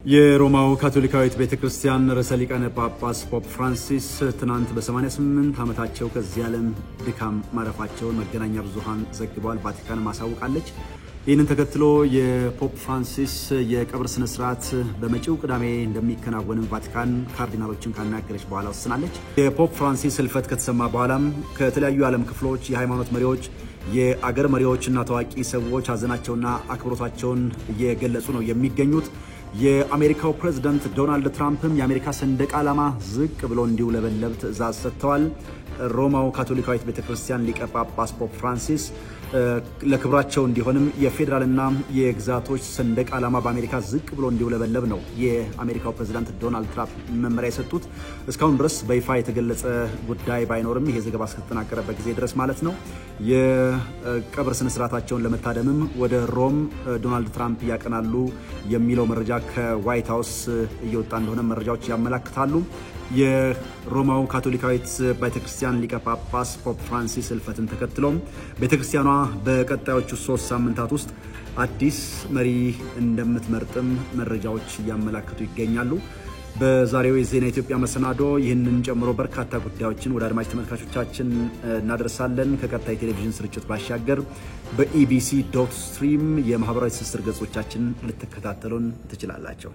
የሮማው ካቶሊካዊት ቤተክርስቲያን ርዕሰ ሊቃነ ጳጳስ ፖፕ ፍራንሲስ ትናንት በ88 ዓመታቸው ከዚህ ዓለም ድካም ማረፋቸውን መገናኛ ብዙሃን ዘግበዋል። ቫቲካን ማሳውቃለች። ይህንን ተከትሎ የፖፕ ፍራንሲስ የቀብር ስነ ስርዓት በመጪው ቅዳሜ እንደሚከናወን ቫቲካን ካርዲናሎችን ካናገረች በኋላ ወስናለች። የፖፕ ፍራንሲስ ህልፈት ከተሰማ በኋላም ከተለያዩ ዓለም ክፍሎች የሃይማኖት መሪዎች፣ የአገር መሪዎችና ታዋቂ ሰዎች ሀዘናቸውና አክብሮታቸውን እየገለጹ ነው የሚገኙት። የአሜሪካው ፕሬዝዳንት ዶናልድ ትራምፕም የአሜሪካ ሰንደቅ ዓላማ ዝቅ ብሎ እንዲውለበለብ ትዕዛዝ ሰጥተዋል። ሮማው ካቶሊካዊት ቤተክርስቲያን ሊቀ ጳጳስ ፖፕ ፍራንሲስ ለክብራቸው እንዲሆንም የፌደራልና የግዛቶች ሰንደቅ ዓላማ በአሜሪካ ዝቅ ብሎ እንዲውለበለብ ነው የአሜሪካው ፕሬዝዳንት ዶናልድ ትራምፕ መመሪያ የሰጡት። እስካሁን ድረስ በይፋ የተገለጸ ጉዳይ ባይኖርም ይሄ ዘገባ እስከተጠናቀረበት ጊዜ ድረስ ማለት ነው። የቀብር ስነ ስርዓታቸውን ለመታደምም ወደ ሮም ዶናልድ ትራምፕ ያቀናሉ የሚለው መረጃ ከዋይት ሃውስ እየወጣ እንደሆነ መረጃዎች ያመለክታሉ። የሮማው ካቶሊካዊት ቤተክርስቲያን ሊቀ ጳጳስ ፖፕ ፍራንሲስ ህልፈትን ተከትሎም ቤተክርስቲያኗ በቀጣዮቹ 3 ሳምንታት ውስጥ አዲስ መሪ እንደምትመርጥም መረጃዎች እያመለክቱ ይገኛሉ። በዛሬው የዜና ኢትዮጵያ መሰናዶ ይህንን ጨምሮ በርካታ ጉዳዮችን ወደ አድማጭ ተመልካቾቻችን እናደርሳለን። ከቀጣይ ቴሌቪዥን ስርጭት ባሻገር በኢቢሲ.ስትሪም የማህበራዊ ትስስር ገጾቻችን ልትከታተሉን ትችላላችሁ።